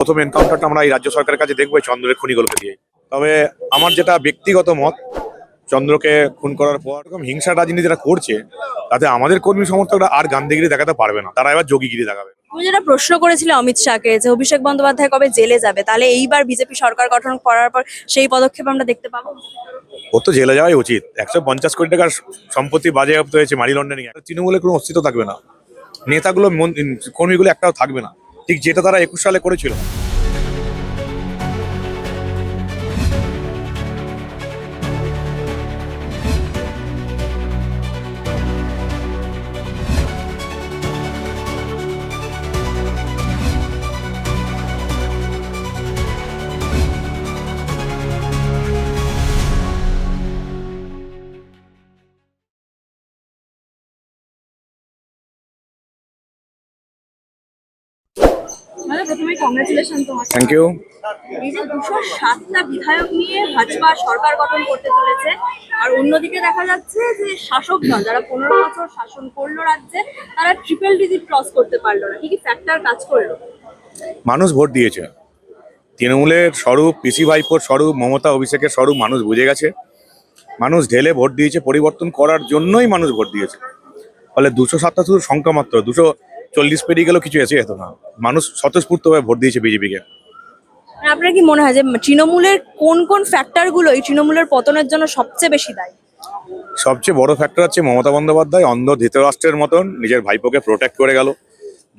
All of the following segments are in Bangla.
প্রথম এনকাউন্টারটা আমরা এই রাজ্য সরকারের কাছে দেখবো এই চন্দ্রের খনিগুলোকে দিয়ে। তবে আমার যেটা ব্যক্তিগত মত, চন্দ্রকে খুন করার পর এরকম হিংসা রাজনীতি যেটা করছে, তাতে আমাদের কর্মী সমর্থকরা আর গান্ধীগিরি দেখাতে পারবে না, তারা এবার যোগীগিরি দেখাবে। তুমি যেটা প্রশ্ন করেছিলে অমিত শাহকে যে অভিষেক বন্দ্যোপাধ্যায় কবে জেলে যাবে, তাহলে এইবার বিজেপি সরকার গঠন করার পর সেই পদক্ষেপ আমরা দেখতে পাবো। ওর তো জেলে যাওয়াই উচিত। 150 কোটি টাকার সম্পত্তি বাজেয়াপ্ত হয়েছে মানি লন্ডারিং এ। তৃণমূলের কোনো অস্তিত্ব থাকবে না, নেতাগুলো কর্মীগুলো একটাও থাকবে না, ঠিক যেটা তারা 21 সালে করেছিল। মানে প্রথমে কংগ্রেচুলেশন তোমাকে। Thank you. এই যে 207টা বিধায়ক নিয়ে ভাজপা সরকার গঠন করতে চলেছে, আর অন্যদিকে দেখা যাচ্ছে যে শাসক দল যারা 15 বছর শাসন করলো রাজ্যে, তারা ট্রিপল ডিজিট ক্রস করতে পারলো না। কি কি ফ্যাক্টর কাজ করলো? মানুষ ভোট দিয়েছে। তৃণমূলের স্বরূপ, পিসি ভাইপোর স্বরূপ, মমতা অভিষেকের স্বরূপ মানুষ বুঝে গেছে। মানুষ ঢেলে ভোট দিয়েছে, পরিবর্তন করার জন্যই মানুষ ভোট দিয়েছে। ফলে 207টা শুধু সংখ্যা মাত্র, 240 পেরিয়ে গেলেও কিছু এসে যেত না। মানুষ স্বতঃস্ফূর্তভাবে ভোট দিয়েছে বিজেপিকে। মানে আপনার কি মনে হয় যে তৃণমূলের কোন কোন ফ্যাক্টর গুলো এই তৃণমূলের পতনের জন্য সবচেয়ে বেশি দায়ী? সবচেয়ে বড় ফ্যাক্টর হচ্ছে মমতা বন্দ্যোপাধ্যায় অন্ধ ধৃতরাষ্ট্রের মতন নিজের ভাইপোকে প্রোটেক্ট করে গেল।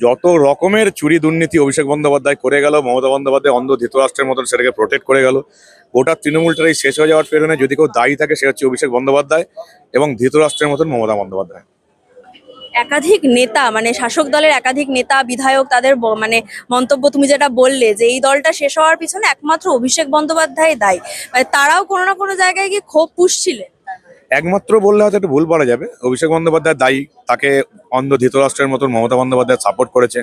যত রকমের চুরি দুর্নীতি অভিষেক বন্দ্যোপাধ্যায় করে গেল, মমতা বন্দ্যোপাধ্যায় অন্ধ ধৃতরাষ্ট্রের মতন সেটাকে প্রোটেক্ট করে গেল। গোটা তৃণমূলটাই শেষ হয়ে যাওয়ার পেছনে যদি কেউ দায়ী থাকে, সে হচ্ছে অভিষেক বন্দ্যোপাধ্যায় এবং ধৃতরাষ্ট্রের মতন মমতা বন্দ্যোপাধ্যায়। একাধিক নেতা, মানে শাসক দলের একাধিক নেতা বিধায়ক, তাদের মানে মন্তব্য তুমি যেটা বললে যে এই দলটা শেষ হওয়ার পিছনে একমাত্র অভিষেক বন্দ্যোপাধ্যায় দায়ী, মানে তারাও কোনো না কোনো জায়গায় গিয়ে ক্ষোভ পুষছিলেন। একমাত্র বললে হয়তো একটু ভুল বলা যাবে, অভিষেক বন্দ্যোপাধ্যায় দায়ী। তাকে অন্ধ ধৃতরাষ্ট্রের মতন মমতা বন্দ্যোপাধ্যায় সাপোর্ট করেছে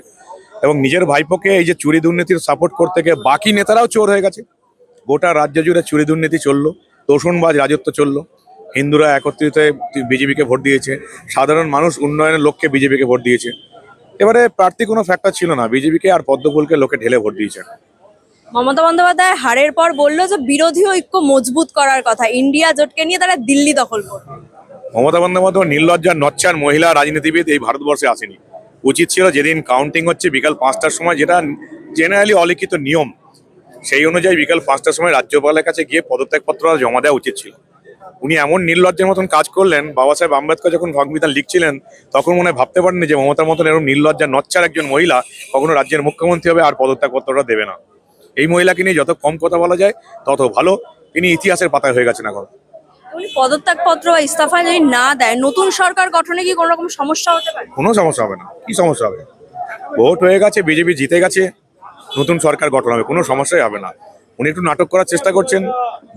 এবং নিজের ভাইপোকে এই যে চুরি দুর্নীতির সাপোর্ট করতে গিয়ে বাকি নেতারাও চোর হয়ে গেছে। গোটা রাজ্য জুড়ে চুরি দুর্নীতি চললো, তোষণবাজ রাজত্ব চললো। হিন্দুরা একত্রিত হয়ে বিজেপিকে ভোট দিয়েছে, সাধারণ মানুষ উন্নয়নের লক্ষ্যে বিজেপিকে ভোট দিয়েছে। এবারে প্রার্থী কোনো ফ্যাক্টর ছিল না, বিজেপিকে আর পদ্মফুলকে লোকে ঢেলে ভোট দিয়েছে। মমতা বন্দ্যোপাধ্যায় হারের পর বললো যে বিরোধী ঐক্য মজবুত করার কথা, ইন্ডিয়া জোটকে নিয়ে তারা দিল্লি দখল করবে। মমতা বন্দ্যোপাধ্যায় নির্লজ্জার নচ্চার মহিলা রাজনীতিবিদ এই ভারতবর্ষে আসেনি। উচিত ছিল যেদিন কাউন্টিং হচ্ছে বিকাল 5টার সময়, যেটা জেনারেলি অলিখিত নিয়ম, সেই অনুযায়ী বিকাল 5টার সময় রাজ্যপালের কাছে গিয়ে পদত্যাগপত্র জমা দেওয়া উচিত ছিল। উনি এমন নির্লজ্জের মতন কাজ করলেন, বাবা সাহেব আম্বেদকর যখন সংবিধান লিখছিলেন তখন মনে ভাবতে পারেননি যে মমতার মতন এরকম নির্লজ্জার নচ্চার একজন মহিলা কখনো রাজ্যের মুখ্যমন্ত্রী হবে আর পদত্যাগপত্রটা দেবে না। এই মহিলাকে নিয়ে যত কম কথা বলা যায় তত ভালো। তিনি ইতিহাসের পাতায় হয়ে গেছেন এখন। উনি পদত্যাগপত্র বা ইস্তফা যদি না দেয়, নতুন সরকার গঠনে কি কোনো রকম সমস্যা হতে পারে? কোনো সমস্যা হবে না। কি সমস্যা হবে? ভোট হয়ে গেছে, বিজেপি জিতে গেছে, নতুন সরকার গঠন হবে, কোনো সমস্যাই হবে না। উনি একটু নাটক করার চেষ্টা করছেন,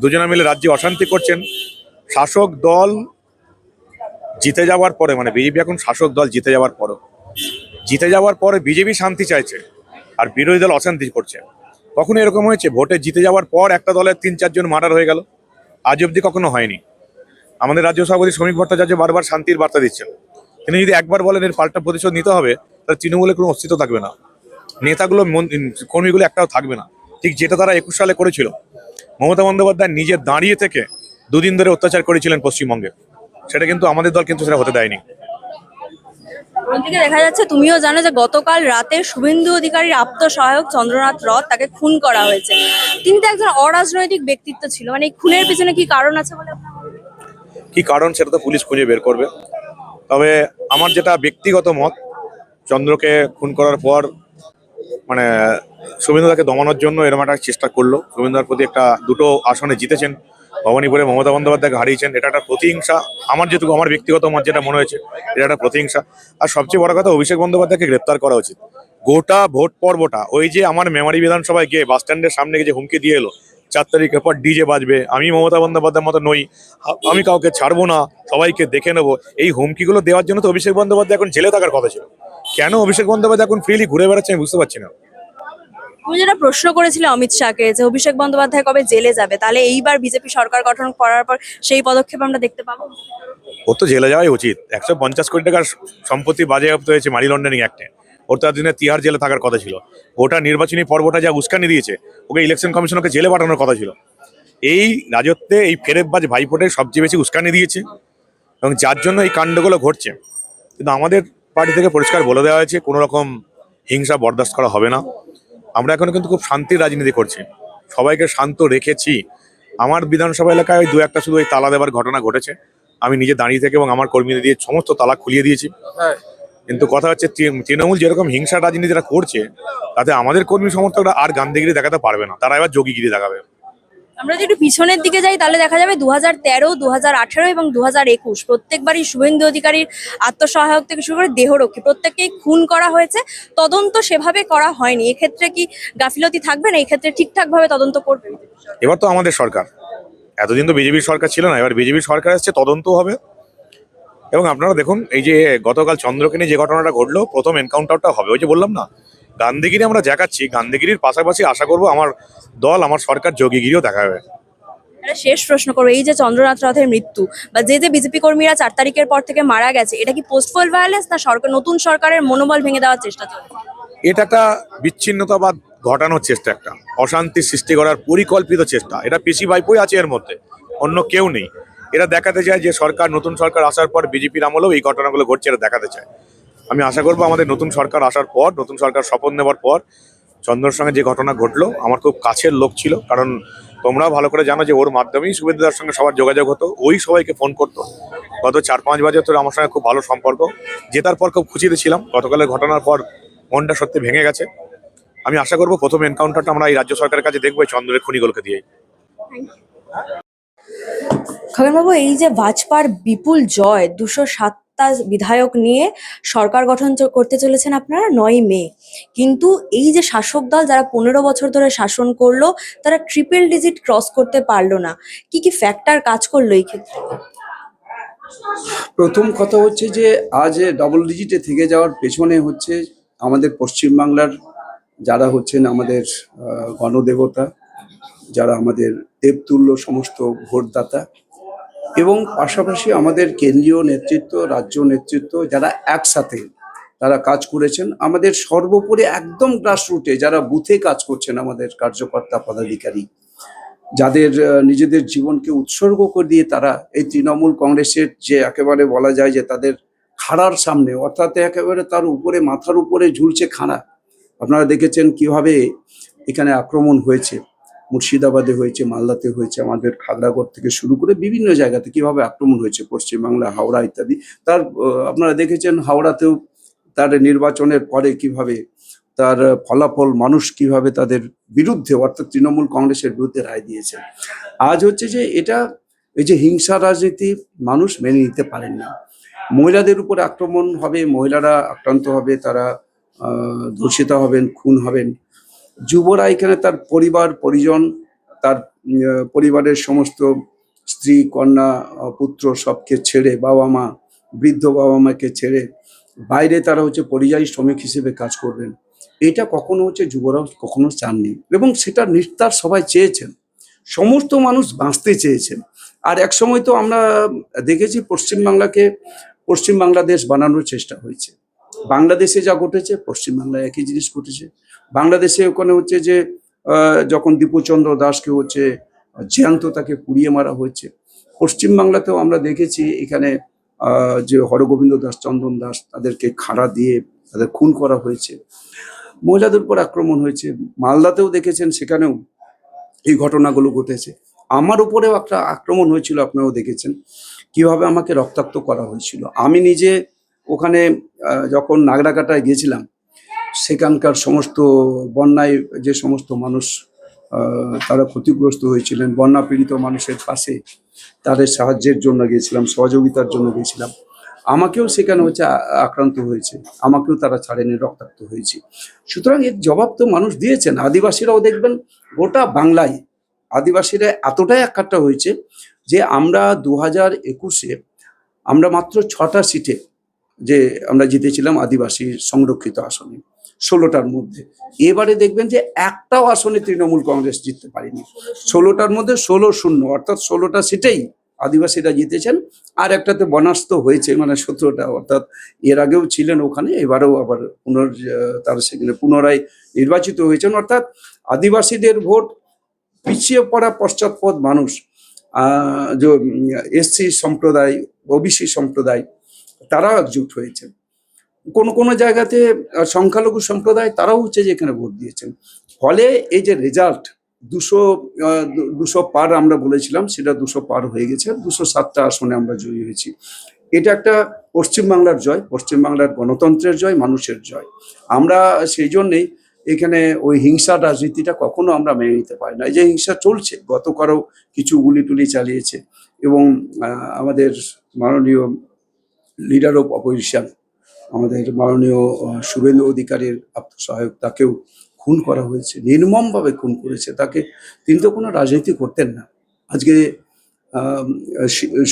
দুজনে মিলে রাজ্যে অশান্তি করছেন। শাসক দল জিতে যাওয়ার পরে, মানে বিজেপি এখন শাসক দল জিতে যাওয়ার পরে বিজেপি শান্তি চাইছে আর বিরোধী দল অশান্তি করছে। কখনো এরকম হয়েছে ভোটে জিতে যাওয়ার পর একটা দলের 3-4 জন মার্ডার হয়ে গেল? আজ অব্দি কখনো হয়নি। আমাদের রাজ্য সভাপতি শ্রমিক ভট্টাচার্য বারবার শান্তির বার্তা দিচ্ছেন। তিনি যদি একবার বলেন এর পাল্টা প্রতিশোধ নিতে হবে, তাহলে তৃণমূলের কোনো অস্তিত্ব থাকবে না, নেতাগুলো কর্মীগুলো একটাও থাকবে না, ঠিক যেটা তারা 21 সালে করেছিল। মমতা বন্দ্যোপাধ্যায় নিজে দাঁড়িয়ে থেকে দুদিন ধরে অত্যাচার করেছিলেন পশ্চিমবঙ্গে, সেটা কিন্তু আমাদের দল কিন্তু সেটা হতে দেয়নি। অন্যদিকে দেখা যাচ্ছে, তুমিও জানো যে গতকাল রাতে শুভেন্দু অধিকারীর আপ্ত সহায়ক চন্দ্রনাথ রথ, তাকে খুন করা হয়েছে। তিনি তো একজন অরাজনৈতিক ব্যক্তিত্ব ছিল, মানে এই খুনের পিছনে কি কারণ আছে বলে আপনার মনে হয়? কি কারণ সেটা তো পুলিশ খুঁজে বের করবে। তবে আমার যেটা ব্যক্তিগত মত, চন্দ্রকে খুন করার পর মানে শুভেন্দুদাকে দমানোর জন্য এরকম একটা চেষ্টা করলো। শুভেন্দুদার প্রতি একটা দুটো আসনে জিতেছেন, ভবানীপুরে মমতা বন্দ্যোপাধ্যায়কে হারিয়েছেন, এটা একটা প্রতিহিংসা। আমার যেটুকু আমার ব্যক্তিগত মত যেটা মনে হয়েছে, এটা একটা প্রতিহিংসা। আর সবচেয়ে বড় কথা, অভিষেক বন্দ্যোপাধ্যায়কে গ্রেপ্তার করা উচিত। গোটা ভোট পর্বটা ওই যে আমার মেমারি বিধানসভায় গিয়ে বাস স্ট্যান্ডের সামনে গিয়ে যে হুমকি দিয়ে এলো, 4 তারিখের পর ডিজে বাজবে, আমি মমতা বন্দ্যোপাধ্যায়ের মতো নই, আমি কাউকে ছাড়বো না, সবাইকে দেখে নেবো, এই হুমকিগুলো দেওয়ার জন্য তো অভিষেক বন্দ্যোপাধ্যায় এখন জেলে থাকার কথা ছিল। কেন অভিষেক বন্দ্যোপাধ্যায় এখন ফ্রিলি ঘুরে বেড়াচ্ছে আমি বুঝতে পারছি না। তুমি যেটা প্রশ্ন করেছিলে অমিত শাহকে যে অভিষেক বন্দ্যোপাধ্যায় কবে জেলে যাবে, তাহলে এইবার বিজেপি সরকার গঠন করার পর সেই পদক্ষেপ আমরা দেখতে পাবো। ওর তো জেলে যাওয়াই উচিত। 150 কোটি টাকার সম্পত্তি বাজেয়াপ্ত হয়েছে মানি লন্ডারিং অ্যাক্টে। ওর তার দিনে তিহার জেলে থাকার কথা ছিল। গোটা নির্বাচনী পর্বটা যা উস্কানি দিয়েছে, ওকে ইলেকশন কমিশনকে জেলে পাঠানোর কথা ছিল। এই রাজত্বে এই ফেরেববাজ ভাইপোটে সবচেয়ে বেশি উস্কানি দিয়েছে এবং যার জন্য এই কাণ্ডগুলো ঘটছে। কিন্তু আমাদের পার্টি থেকে পরিষ্কার বলে দেওয়া হয়েছে কোনো রকম হিংসা বরদাস্ত করা হবে না। আমরা এখন কিন্তু খুব শান্তির রাজনীতি করছি, সবাইকে শান্ত রেখেছি। আমার বিধানসভা এলাকায় ওই দু একটা শুধু ওই তালা দেওয়ার ঘটনা ঘটেছে, আমি নিজে দাঁড়িয়ে থেকে এবং আমার কর্মীদের দিয়ে সমস্ত তালা খুলিয়ে দিয়েছি। কিন্তু কথা হচ্ছে তৃণমূল যেরকম হিংসা রাজনীতিটা করছে, তাতে আমাদের কর্মী সমর্থকরা আর গান্ধীগিরি দেখাতে পারবে না, তারা এবার যোগীগিরি দেখাবে। আমরা যদি একটু পিছনের দিকে যাই তাহলে দেখা যাবে 2013, 2018 এবং 2021 প্রত্যেকবারই শুভেন্দু অধিকারীর আত্মসহায়ক থেকে শুরু করে দেহরক্ষী প্রত্যেককেই খুন করা হয়েছে। তদন্ত সেভাবে করা হয়নি, এক্ষেত্রে কি গাফিলতি থাকবে না? এই ক্ষেত্রে ঠিকঠাক ভাবে তদন্ত করবে? এবার তো আমাদের সরকার, এতদিন তো বিজেপির সরকার ছিল না, এবার বিজেপির সরকার এসছে, তদন্ত হবে। এবং আপনারা দেখুন, এই যে গতকাল চন্দ্রকে নিয়ে যে ঘটনাটা ঘটলো, প্রথম এনকাউন্টারটা হবে। ওই যে বললাম না, গান্ধীগিরি আমরা দেখাচ্ছি, গান্ধীগিরির পাশাপাশি আশা করবো আমার দল, আমার সরকার যোগীগিরিও দেখাবে। একটা শেষ প্রশ্ন করবো, এই যে চন্দ্রনাথ রথের মৃত্যু বা যে বিজেপি কর্মীরা 4 তারিখের পর থেকে মারা গেছে, এটা কি পোস্ট পোল ভায়োলেন্স না সরকার নতুন সরকারের মনোবল ভেঙে দেওয়ার চেষ্টা চলছে? এটা একটা বিচ্ছিন্নতাবাদ ঘটানোর চেষ্টা, একটা অশান্তি সৃষ্টি করার পরিকল্পিত চেষ্টা। এটা পিসি ভাইপোই আছে এর মধ্যে, অন্য কেউ নেই। এরা দেখাতে চায় যে সরকার, নতুন সরকার আসার পর বিজেপির আমলেও এই ঘটনাগুলো ঘটছে, এটা দেখাতে চায়। আমি আশা করবো আমাদের নতুন সরকার আসার পর, নতুন সরকার শপথ নেওয়ার পর, চন্দ্রর সঙ্গে যে ঘটনা ঘটলো, আমার খুব কাছের লোক ছিল, কারণ তোমরাও ভালো করে জানো যে ওর মাধ্যমেই শুভেন্দুদার সঙ্গে সবার যোগাযোগ হতো, ওই সবাইকে ফোন করতো। গত 4-5 বছর ধরে আমার সঙ্গে খুব ভালো সম্পর্ক, জেতার পর খুব খুশিতে ছিলাম। গতকালের ঘটনার পর মনটা সত্যি ভেঙে গেছে। আমি আশা করবো প্রথম এনকাউন্টারটা আমরা এই রাজ্য সরকারের কাছে দেখবো, এই চন্দ্রের খুনিগুলোকে দিয়েই। খগেনবাবু, এই যে ভাজপার বিপুল জয়, 207টা বিধায়ক নিয়ে সরকার গঠন করতে চলেছেন আপনারা 9ই মে, কিন্তু এই যে শাসক দল যারা 15 বছর ধরে শাসন করলো, তারা ট্রিপল ডিজিট ক্রস করতে পারলো না। কি কি ফ্যাক্টর কাজ করলো এই ক্ষেত্রে? প্রথম কথা হচ্ছে যে আজ ডবল ডিজিটে থেকে যাওয়ার পেছনে হচ্ছে আমাদের পশ্চিমবাংলার যারা হচ্ছেন আমাদের গণদেবতা, যারা আমাদের দেবতুল্য সমস্ত ভোটদাতা, এবং পাশাপাশি আমাদের কেন্দ্রীয় নেতৃত্ব, রাজ্য নেতৃত্ব, যারা একসাথে তারা কাজ করেছেন। আমাদের সর্বোপরি একদম গ্রাসরুটে যারা বুথে কাজ করছেন, আমাদের কার্যকর্তা পদাধিকারী, যাদের নিজেদের জীবনকে উৎসর্গ করে দিয়ে তারা এই তৃণমূল কংগ্রেসের যে একেবারে বলা যায় যে তাদের খাড়ার সামনে, অর্থাৎ একেবারে তার উপরে, মাথার উপরে ঝুলছে খাড়া। আপনারা দেখেছেন কিভাবে এখানে আক্রমণ হয়েছে, মুর্শিদাবাদে হয়েছে, মালদাতে হয়েছে, আমাদের খাগড়াগড় থেকে শুরু করে বিভিন্ন জায়গাতে কিভাবে আক্রমণ হয়েছে, পশ্চিমবাংলা, হাওড়া ইত্যাদি। তার আপনারা দেখেছেন হাওড়াতেও তার নির্বাচনের পরে কিভাবে তার ফলাফল মানুষ কিভাবে তাদের বিরুদ্ধে, অর্থাৎ তৃণমূল কংগ্রেসের বিরুদ্ধে রায় দিয়েছে। আজ হচ্ছে যে এটা, এই যে হিংসা রাজনীতি মানুষ মেনে নিতে পারেন না। মহিলাদের উপর আক্রমণ হবে, মহিলারা আক্রান্ত হবে, তারা ধর্ষিতা হবেন, খুন হবেন। যুবরা এখানে তার পরিবার পরিজন, তার পরিবারের সমস্ত স্ত্রী, কন্যা, পুত্র সবকে ছেড়ে, বাবা মা, বৃদ্ধ বাবা মাকে ছেড়ে বাইরে তারা হচ্ছে পরিযায়ী শ্রমিক হিসেবে কাজ করবেন। এটা কখনো হচ্ছে যুবরাও কখনো চাননি, এবং সেটা নিস্তার সবাই চেয়েছেন, সমস্ত মানুষ বাঁচতে চেয়েছেন। আর এক সময় তো আমরা দেখেছি পশ্চিমবাংলাকে পশ্চিম বাংলাদেশ বানানোর চেষ্টা হয়েছে। বাংলাদেশে যা ঘটেছে পশ্চিমবাংলায় একই জিনিস ঘটেছে। বাংলাদেশে ওখানে হচ্ছে যে যখন দীপুচন্দ্র দাসকে হচ্ছে জ্যান্ত তাকে পুড়িয়ে মারা হয়েছে, পশ্চিমবাংলাতেও আমরা দেখেছি এখানে যে হরগোবিন্দ দাস, চন্দন দাস, তাদেরকে খাড়া দিয়ে তাদের খুন করা হয়েছে, মহিলাদের উপর আক্রমণ হয়েছে। মালদাতেও দেখেছেন, সেখানেও এই ঘটনাগুলো ঘটেছে। আমার উপরেও একটা আক্রমণ হয়েছিল, আপনারাও দেখেছেন কিভাবে আমাকে রক্তাক্ত করা হয়েছিল। আমি নিজে ওখানে যখন নাগরাকাটায় গিয়েছিলাম, সেখানকার সমস্ত বন্যায় যে সমস্ত মানুষ তারা ক্ষতিগ্রস্ত হয়েছিলেন, বন্যা পীড়িত মানুষের পাশে তাদের সাহায্যের জন্য গিয়েছিলাম, সহযোগিতার জন্য গিয়েছিলাম। আমাকেও সেখানে হচ্ছে আক্রান্ত হয়েছে, আমাকেও তারা ছাড়েনি, রক্তাক্ত হয়েছে। সুতরাং এর জবাব তো মানুষ দিয়েছেন। আদিবাসীরাও দেখবেন গোটা বাংলায় আদিবাসীরা এতটাই একাট্টা হয়েছে যে আমরা 2021-এ আমরা মাত্র 6টা সিটে যে আমরা জিতেছিলাম আদিবাসী সংরক্ষিত আসনে 16টার মধ্যে। এবারে দেখবেন যে একটাও আসনে তৃণমূল কংগ্রেস জিততে পারেনি। 16টার মধ্যে 16-0, অর্থাৎ 16টা সিটেই আদিবাসীরা জিতেছেন, আর একটাতে বনাস্ত হয়েছে, মানে 17টা, অর্থাৎ এর আগেও ছিলেন ওখানে, এবারেও আবার তারা সেখানে পুনরায় নির্বাচিত হয়েছেন। অর্থাৎ আদিবাসীদের ভোট, পিছিয়ে পড়া পশ্চাৎপদ মানুষ, যে এসসি সম্প্রদায়, ওবিসি সম্প্রদায়, তারাও একজুট হয়েছেন। কোনো কোনো জায়গাতে সংখ্যালঘু সম্প্রদায় তারাও হচ্ছে যে এখানে ভোট দিয়েছেন। ফলে এই যে রেজাল্ট 200 পার আমরা বলেছিলাম, সেটা 200 পার হয়ে গেছে। 207টা আসনে আমরা জয়ী হয়েছি। এটা একটা পশ্চিমবাংলার জয়, পশ্চিমবাংলার গণতন্ত্রের জয়, মানুষের জয়। আমরা সেই জন্যেই এখানে ওই হিংসার রাজনীতিটা কখনো আমরা মেনে নিতে পারি না। এই যে হিংসা চলছে, গতকালও কিছু গুলি টুলি চালিয়েছে, এবং আমাদের মাননীয় লিডার অফ অপোজিশন, আমাদের মাননীয় শুভেন্দু অধিকারীর আত্মসহায়ক, তাকেও খুন করা হয়েছে, নির্মমভাবে খুন করেছে তাকে। তিনি তো কোনো রাজনীতি করতেন না, আজকে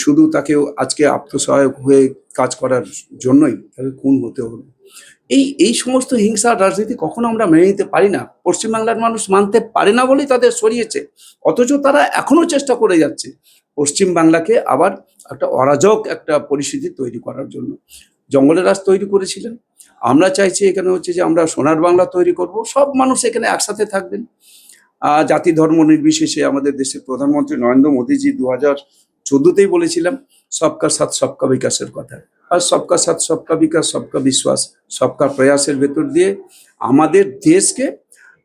শুধু তাকে আজকে আত্মসহায়ক হয়ে কাজ করার জন্যই তাকে খুন হতে হলো। এই সমস্ত হিংসার রাজনীতি কখনো আমরা মেনে নিতে পারি না। পশ্চিমবাংলার মানুষ মানতে পারে না বলেই তাদের সরিয়েছে, অথচ তারা এখনো চেষ্টা করে যাচ্ছে পশ্চিমবাংলাকে আবার একটা অরাজক একটা পরিস্থিতি তৈরি করার জন্য। জঙ্গলের রাজ তৈরি করেছিলেন, আমরা চাইছি এখানে হচ্ছে যে আমরা সোনার বাংলা তৈরি করব, সব মানুষ এখানে একসাথে থাকবেন, জাতি ধর্ম নির্বিশেষে। আমাদের দেশের প্রধানমন্ত্রী নরেন্দ্র মোদীজি 2014তেই বলেছিলাম সবকা সাথ সবকা বিকাশের কথা। আর সবকা সাথ সবকা বিকাশ, সবকা বিশ্বাস, সবকা প্রয়াসের ভেতর দিয়ে আমাদের দেশকে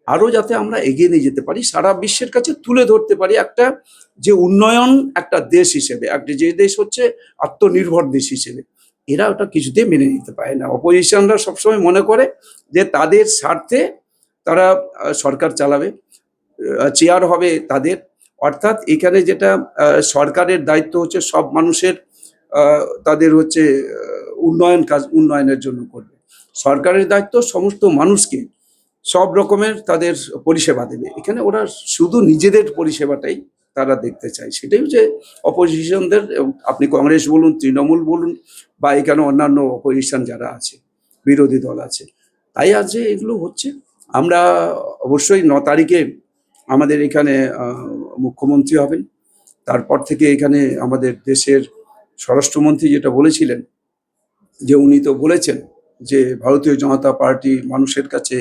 আরো যাতে আমরা এগিয়ে নিয়ে যেতে পারি, সারা বিশ্বের কাছে তুলে ধরতে পারি একটা যে উন্নয়ন একটা দেশ হিসেবে, একটা যে দেশ হচ্ছে আত্মনির্ভর দেশ হিসেবে। এরা ওটা কিছুতেই মেনে নিতে পারে না। অপোজিশনরা সবসময় মনে করে যে তাদের স্বার্থে তারা সরকার চালাবে, চেয়ার হবে তাদের। অর্থাৎ এখানে যেটা সরকারের দায়িত্ব হচ্ছে সব মানুষের, তাদের হচ্ছে উন্নয়নের জন্য করবে। সরকারের দায়িত্ব সমস্ত মানুষকে সব রকমের তাদের পরিষেবা দেবে। এখানে ওরা শুধু নিজেদের পরিষেবাটাই তারা দেখতে চায়, সেটাই হচ্ছে অপোজিশনদের। আপনি কংগ্রেস বলুন, তৃণমূল বলুন, বা এখানে অন্যান্য অপোজিশন যারা আছে, বিরোধী দল আছে, তাই আজ যে এগুলো হচ্ছে। আমরা অবশ্যই 9 তারিখে আমাদের এখানে মুখ্যমন্ত্রী হবেন। তারপর থেকে এখানে আমাদের দেশের স্বরাষ্ট্রমন্ত্রী যেটা বলেছিলেন, যে উনি তো বলেছেন যে ভারতীয় জনতা পার্টি মানুষের কাছে,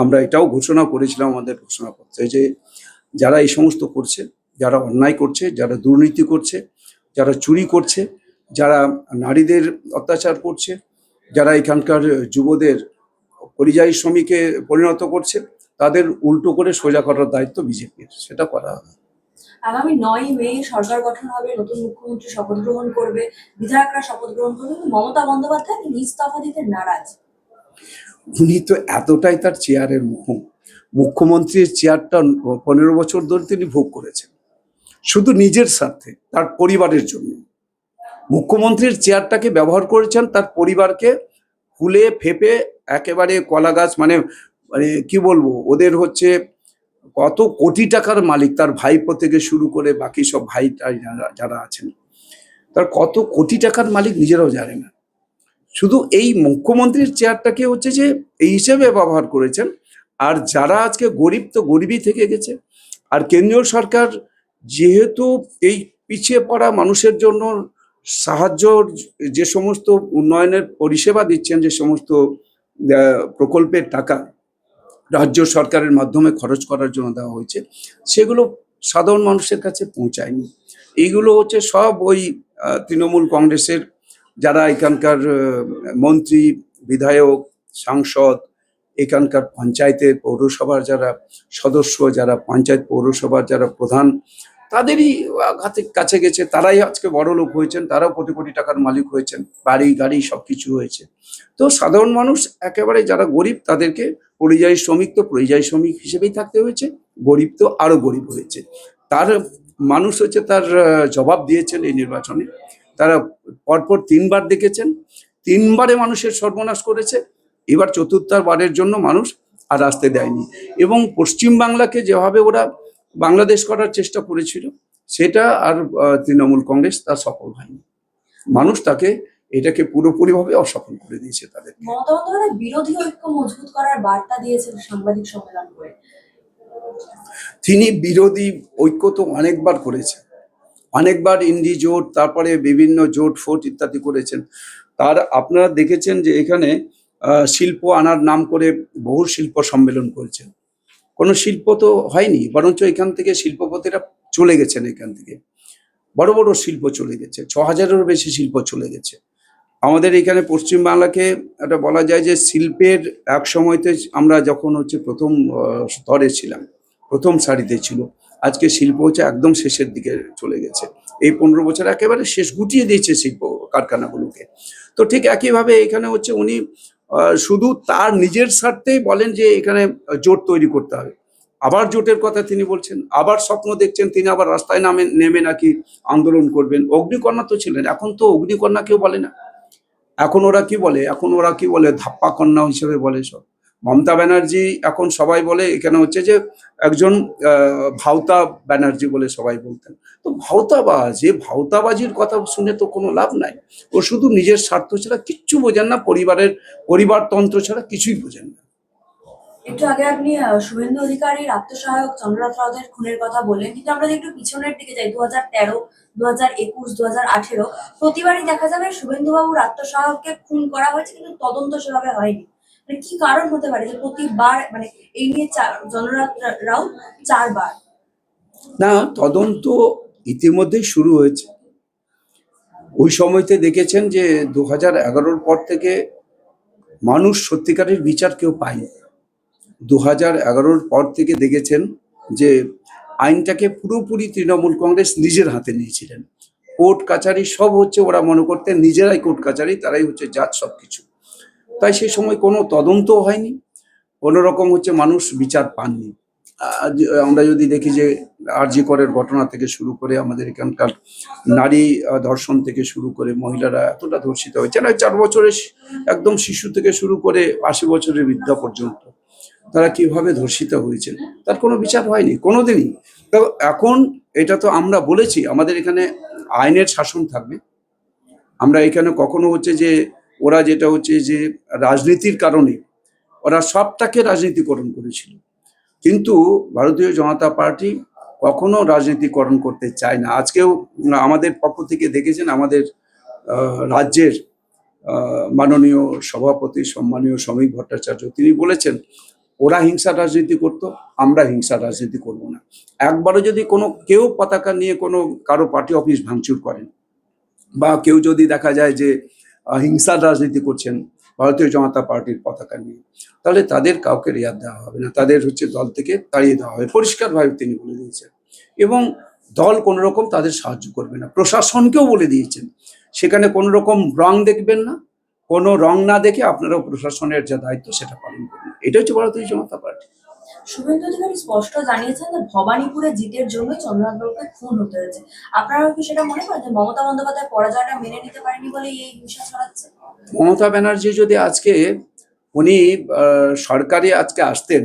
আমরা এটাও ঘোষণা করেছিলাম আমাদের ঘোষণাপত্রে, যে যারা এই সমস্ত করছে, যারা অন্যায় করছে, যারা দুর্নীতি করছে, যারা চুরি করছে, যারা নারীদের অত্যাচার করছে, যারা এখানকার যুবদের পরিযায়ী শ্রমিকে পরিণত করছে, তাদের উল্টো করে সোজা করার দায়িত্ব বিজেপির, সেটা করা হবে। আগামী 9ই মে সরকার গঠন হবে, নতুন মুখ্যমন্ত্রী শপথ গ্রহণ করবে, বিধায়করা শপথ গ্রহণ করবে, কিন্তু মমতা বন্দ্যোপাধ্যায় তিনি ইস্তফা দিতে নারাজ। উনি তো এতটাই তার চেয়ারের মোহ, মুখ্যমন্ত্রীর চেয়ারটা 15 বছর ধরে তিনি ভোগ করেছেন শুধু নিজের স্বার্থে, তার পরিবারের জন্য। মুখ্যমন্ত্রীর চেয়ারটাকে ব্যবহার করেছেন তার পরিবারকে ফুলে ফেপে একেবারে কলা গাছ, মানে মানে কি বলবো, ওদের হচ্ছে কত কোটি টাকার মালিক, তার ভাইপো থেকে শুরু করে বাকি সব ভাই যারা আছেন, তার কত কোটি টাকার মালিক নিজেরাও জানে না। শুধু এই মুখ্যমন্ত্রীর চেয়ারটাকে হচ্ছে যে এই হিসেবে ব্যবহার করেছেন। আর যারা আজকে গরিব, তো গরিবই থেকে গেছে। আর কেন্দ্রীয় সরকার যেহেতু এই পিছিয়ে পড়া মানুষের জন্য সাহায্য, যে সমস্ত উন্নয়নের পরিষেবা দিচ্ছেন, যে সমস্ত প্রকল্পের টাকা রাজ্য সরকারের মাধ্যমে খরচ করার জন্য দেওয়া হয়েছে, সেগুলো সাধারণ মানুষের কাছে পৌঁছায়নি। এইগুলো হচ্ছে সব ওই তৃণমূল কংগ্রেসের যারা এখানকার মন্ত্রী, বিধায়ক, সাংসদ, এখানকার পঞ্চায়েতের পৌরসভার যারা সদস্য, যারা পঞ্চায়েত পৌরসভার যারা প্রধান, তাদেরই কাছে গেছে, তারাই আজকে বড় লোক হয়েছেন, তারাও কোটি কোটি টাকার মালিক হয়েছেন, বাড়ি গাড়ি সবকিছু হয়েছে। তো সাধারণ মানুষ একেবারে যারা গরিব, তাদেরকে পরিযায়ী শ্রমিক, তো পরিযায়ী শ্রমিক হিসেবেই থাকতে হয়েছে, গরিব তো আরো গরিব হয়েছে। তার মানুষ হচ্ছে তার জবাব দিয়েছেন এই নির্বাচনে। তারা পরপর 3বার দেখেছেন, 3বারে মানুষের সর্বনাশ করেছে। এবার 4র্থবারের জন্য মানুষ আর আসতে দেয়নি। এবং পশ্চিমবাংলাকে যেভাবে ওরা বাংলাদেশ করার চেষ্টা করেছিল, সেটা আর তৃণমূল কংগ্রেস তা সফল হয়নি। মানুষ তাকে এটাকে পুরোপুরিভাবে অসফল করে দিয়েছে তাদের। মমতা বন্দ্যোপাধ্যায় বিরোধী ঐক্য মজবুত করার বার্তা দিয়েছেন সাংবাদিক সম্মেলন করে। তিনি বিরোধী ঐক্য তো অনেকবার করেছেন, অনেকবার ইন্ডি জোট, তারপরে বিভিন্ন জোট ফোট ইত্যাদি করেছেন। তার আপনারা দেখেছেন যে এখানে শিল্প আনার নাম করে বহু শিল্প সম্মেলন করেছেন। কোনো শিল্প তো হয়নি, বরঞ্চ এখান থেকে শিল্পপতিরা চলে গেছেন। এখান থেকে বড় বড় শিল্প চলে গেছে, 6,000-এরও বেশি শিল্প চলে গেছে। আমাদের এখানে পশ্চিমবাংলাকে একটা বলা যায় যে শিল্পের এক সময়তে আমরা যখন হচ্ছে প্রথম স্তরে ছিলাম, প্রথম সারিতে ছিল, আজকে শিল্প হচ্ছে একদম শেষের দিকে চলে গেছে। এই 15 বছর একেবারে শেষ গুটিয়ে দিয়েছে শিল্প কারখানাগুলোকে। তো ঠিক একইভাবে এখানে হচ্ছে উনি শুধু তার নিজের স্বার্থেই বলেন যে এখানে জোট তৈরি করতে হবে। আবার জোটের কথা তিনি বলছেন, আবার স্বপ্ন দেখছেন, তিনি আবার রাস্তায় নেমে নাকি আন্দোলন করবেন। অগ্নিকন্যা তো ছিলেন, এখন তো অগ্নিকন্যা কেউ বলে না। এখন ওরা কি বলে ধাপ্পা কন্যা হিসেবে বলে সব। মমতা ব্যানার্জি এখন সবাই বলে এখানে হচ্ছে যে একজন ভাওতা ব্যানার্জি বলে সবাই বলতেন। তো ভাওতাবাজির কথা শুনে তো কোনো লাভ নাই। ও শুধু নিজের স্বার্থ ছাড়া কিচ্ছু বোঝেন না, পরিবারতন্ত্র ছাড়া কিছুই বোঝেন না। একটু আগে আপনি শুভেন্দু অধিকারীর আত্মসহায়ক চন্দ্রনাথ রাউতের খুনের কথা বললেন, কিন্তু আমরা যদি একটু পিছনের দিকে যাই, 2013, 2021, 2018 প্রতিবারই দেখা যাবে শুভেন্দুবাবুর আত্মসহায়ককে খুন করা হয়েছে, কিন্তু তদন্ত সেভাবে হয়নি। মানে কি কারণ হতে পারে যে প্রতিবার মানে এই নিয়ে চন্দ্রনাথ রাউত 4বার? না, তদন্ত ইতিমধ্যেই শুরু হয়েছে। ওই সময়তে দেখেছেন যে 2011-র পর থেকে মানুষ সত্যিকারের বিচার কেউ পায়নি। 2011-র পর থেকে দেখেছেন যে আইনটাকে পুরোপুরি তৃণমূল কংগ্রেস নিজের হাতে নিয়েছিলেন। কোর্ট কাছারি সব হচ্ছে, ওরা মনে করতেন নিজেরাই কোর্ট কাছারি, তারাই হচ্ছে জাজ সবকিছু। তাই সেই সময় কোনো তদন্ত হয়নি, কোনো রকম হচ্ছে মানুষ বিচার পাননি। আজ আমরা যদি দেখি যে আরজি করের ঘটনা থেকে শুরু করে আমাদের এখানকার নারী ধর্ষণ থেকে শুরু করে মহিলারা এতটা ধর্ষিত হয়েছে, না 4 বছরের একদম শিশু থেকে শুরু করে 80 বছরের বৃদ্ধা পর্যন্ত তারা কিভাবে ধর্ষিত হয়েছেন, তার কোনো বিচার হয়নি কোনোদিনই। তো এখন এটা তো আমরা বলেছি আমাদের এখানে আইনের শাসন থাকবে। আমরা এখানে কখনো হচ্ছে যে ওরা যেটা হচ্ছে যে রাজনীতির কারণে ওরা সবটাকে রাজনীতিকরণ করেছিল, কিন্তু ভারতীয় জনতা পার্টি কখনো রাজনীতিকরণ করতে চায় না। আজকেও আমাদের পক্ষ থেকে দেখেছেন আমাদের রাজ্যের মাননীয় সভাপতি সম্মানীয় শ্রমিক ভট্টাচার্য, তিনি বলেছেন ওরা হিংসার রাজনীতি করতো, আমরা হিংসার রাজনীতি করব না। একবারও যদি কেউ পতাকা নিয়ে কারো পার্টি অফিস ভাঙচুর করেন, বা কেউ যদি দেখা যায় যে হিংসার রাজনীতি করছেন ভারতীয় জনতা পার্টির পতাকা নিয়ে, তাহলে তাদের কাউকে রেয়াত দেওয়া হবে না, তাদের হচ্ছে দল থেকে তাড়িয়ে দেওয়া হবে, পরিষ্কারভাবে তিনি বলে দিয়েছেন। এবং দল কোনো রকম তাদের সাহায্য করবে না, প্রশাসনকেও বলে দিয়েছেন সেখানে কোনো রকম রং দেখবেন না, কোনো রং না দেখে আপনারা প্রশাসনের যে দায়িত্ব সেটা পালন করবেন। এটা হচ্ছে ভারতীয় জনতা পার্টি। শুভেন্দু অধিকারী স্পষ্ট জানিয়েছেন যে ভবানীপুরে জিতের জন্য চন্দ্রনাথ বাবুকে খুন হতে হয়েছে। আপনারাও কি সেটা মনে করেন যে মমতা বন্দ্যোপাধ্যায় পরাজয়টা মেনে নিতে পারেনি বলে এই হিংসা ছড়াচ্ছে? মমতা ব্যানার্জি যদি আজকে উনি সরকারে আজকে আসতেন,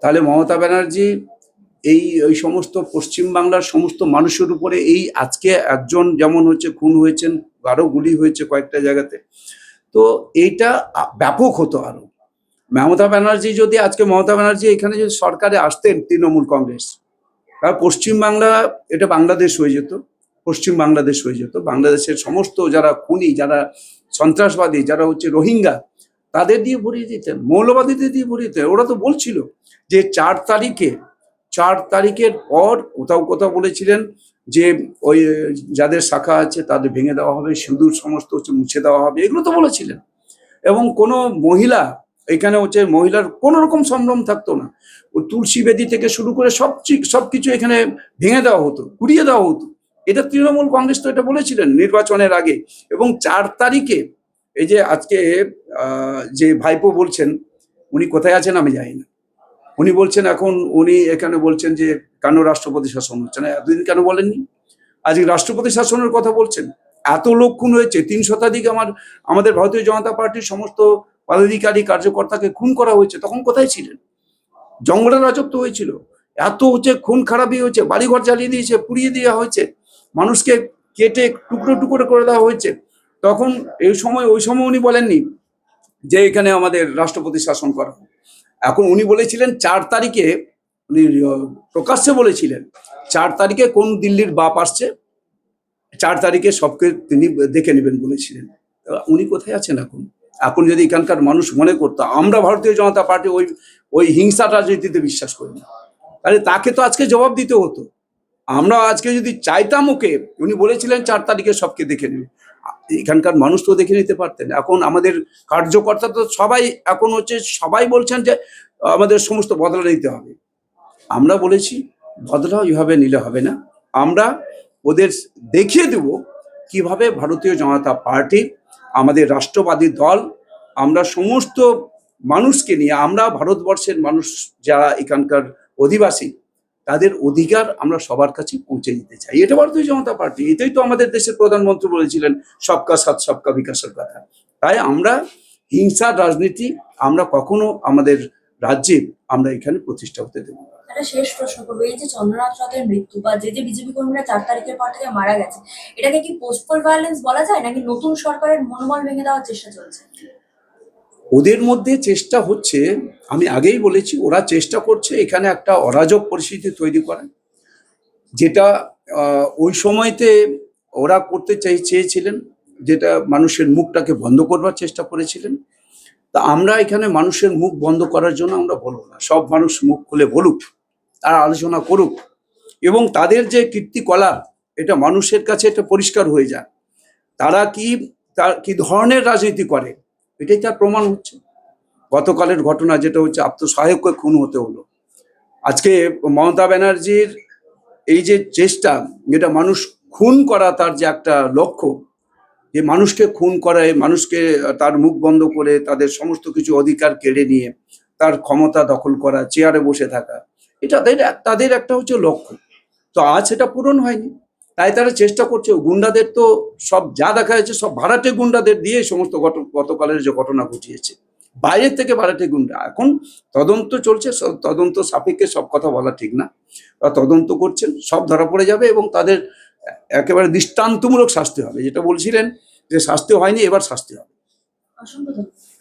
তাহলে মমতা ব্যানার্জি এই সমস্ত পশ্চিমবাংলার সমস্ত মানুষের উপরে এই আজকে একজন যেমন হচ্ছে খুন হয়েছেন, আরো গুলি হয়েছে কয়েকটা জায়গাতে, তো এইটা ব্যাপক হতো আরো। মমতা ব্যানার্জি এখানে যদি সরকারে আসতেন তৃণমূল কংগ্রেস, তাহলে পশ্চিমবাংলা এটা বাংলাদেশ হয়ে যেত, পশ্চিম বাংলাদেশ হয়ে যেত। বাংলাদেশের সমস্ত যারা খুনি, যারা সন্ত্রাসবাদী, যারা হচ্ছে রোহিঙ্গা, তাদের দিয়ে ভরিয়ে দিতেন, মৌলবাদীদের দিয়ে ভরিয়ে দিতেন। ওরা তো বলছিল যে 4 তারিখের পর কোথাও কোথাও বলেছিলেন যে ওই যাদের শাখা আছে তাদের ভেঙে দেওয়া হবে, সিঁদুর সমস্ত হচ্ছে মুছে দেওয়া হবে, এগুলো তো বলেছিলেন। এবং কোনো মহিলা এখানে হচ্ছে মহিলার কোনো রকম সম্ভ্রম থাকতো না। ও তুলসী বেদি থেকে শুরু করে সবকিছু এখানে ভেঙে দেওয়া হতো, গুড়িয়ে দেওয়া হতো। এটা তৃণমূল কংগ্রেস তো এটা বলেছিলেন নির্বাচনের আগে। এবং 4 তারিখে এই যে আজকে যে ভাইপো বলছেন, উনি কোথায় আছেন আমি জানি না। উনি বলছেন এখন উনি এখানে বলছেন যে কেন রাষ্ট্রপতি শাসন হচ্ছে না, এতদিন কেন বলেননি? আজকে রাষ্ট্রপতি শাসনের কথা বলছেন। এত লোক খুন হয়েছে, 3 শতাধিক আমাদের ভারতীয় জনতা পার্টির সমস্ত পদাধিকারী কার্যকর্তাকে খুন করা হয়েছে, তখন কোথায় ছিলেন? জঙ্গলের রাজত্ব হয়েছিল, এত হচ্ছে খুন খারাপি হয়েছে, বাড়িঘর জ্বালিয়ে দিয়েছে, পুড়িয়ে দেওয়া হয়েছে, মানুষকে কেটে টুকরো টুকরো করে দেওয়া হয়েছে। তখন ওই সময় উনি বলেননি যে এখানে আমাদের রাষ্ট্রপতি শাসন করা হোক। এখন উনি বলেছিলেন 4 তারিখে, উনি প্রকাশ্যে বলেছিলেন 4 তারিখে কোন দিল্লির বাপ আসছে 4 তারিখে সবকে তিনি দেখে নেবেন বলেছিলেন। উনি কোথায় আছেন এখন? এখন যদি এখানকার মানুষ মনে করতো আমরা ভারতীয় জনতা পার্টি ওই ওই হিংসা রাজনীতিতে বিশ্বাস করি না, তাহলে তাকে তো আজকে জবাব দিতে হতো। আমরা আজকে যদি চাইতাম ওকে, উনি বলেছিলেন 4 তারিখে সবকে দেখে নেবে, এখানকার মানুষ তো দেখে নিতে পারতেন। এখন আমাদের কার্যকর্তা তো সবাই এখন হচ্ছে সবাই বলছেন যে আমাদের সমস্ত বদলা নিতে হবে। আমরা বলেছি বদলা ওইভাবে নিলে হবে না, আমরা ওদের দেখিয়ে দেব কিভাবে ভারতীয় জনতা পার্টি আমাদের রাষ্ট্রবাদী দল, আমরা সমস্ত মানুষকে নিয়ে, আমরা ভারতবর্ষের মানুষ যারা এখানকার অধিবাসী তাদের অধিকার আমরা সবার কাছে পৌঁছে দিতে চাই। এটা ভারতীয় জনতা পার্টি, এটাই তো আমাদের দেশের প্রধানমন্ত্রী বলেছিলেন সবকা সাথ সবকা বিকাশের কথা। তাই আমরা হিংসার রাজনীতি আমরা কখনো আমাদের রাজ্যে আমরা এখানে প্রতিষ্ঠা হতে দেব না। একটা শেষ প্রশ্ন করবো, এই যে চন্দ্রনাথ রাতের মৃত্যু বা যে বিজেপি কর্মীরা 4 তারিখের পর থেকে মারা গেছে, এটাকে কি পোস্টপোল ভায়োলেন্স বলা যায়, নাকি নতুন সরকারের মনোবল ভেঙে দেওয়ার চেষ্টা চলছে? ওদের মধ্যে চেষ্টা হচ্ছে, আমি আগেই বলেছি, ওরা চেষ্টা করছে এখানে একটা অরাজক পরিস্থিতি তৈরি করা, যেটা ওই সময়তে ওরা করতে চেয়েছিলেন, যেটা মানুষের মুখটাকে বন্ধ করবার চেষ্টা করেছিলেন। তা আমরা এখানে মানুষের মুখ বন্ধ করার জন্য আমরা বলবো না, সব মানুষ মুখ খুলে বলুক, তারা আলোচনা করুক, এবং তাদের যে কীর্তিকলাপ এটা মানুষের কাছে এটা পরিষ্কার হয়ে যায়। তারা কি ধরনের রাজনীতি করে এটাই তার প্রমাণ হচ্ছে। গতকালের ঘটনা যেটা হচ্ছে আত্মসহায়ককে খুন হতে হলো, আজকে মমতা ব্যানার্জির এই যে চেষ্টা, যেটা মানুষ খুন করা তার যে একটা লক্ষ্য, যে মানুষকে খুন করায়, মানুষকে তার মুখ বন্ধ করে তাদের সমস্ত কিছু অধিকার কেড়ে নিয়ে তার ক্ষমতা দখল করা, চেয়ারে বসে থাকা, এটা তাদের একটা হচ্ছে লক্ষ্য। তো আজ সেটা পূরণ হয়নি, তাই তারা চেষ্টা করছে। গুন্ডাদের তো সব যা দেখা যাচ্ছে সব ভাড়াটে গুন্ডাদের দিয়ে সমস্ত গতকালের যে ঘটনা ঘটিয়েছে, বাইরের থেকে ভাড়াটে গুন্ডা। এখন তদন্ত চলছে, তদন্ত সাপেক্ষে সব কথা বলা ঠিক না, তদন্ত করছেন, সব ধরা পড়ে যাবে এবং তাদের একেবারে দৃষ্টান্তমূলক শাস্তি হবে। যেটা বলছিলেন যে শাস্তি হয়নি, এবার শাস্তি হবে। অসংখ্য ধন্যবাদ।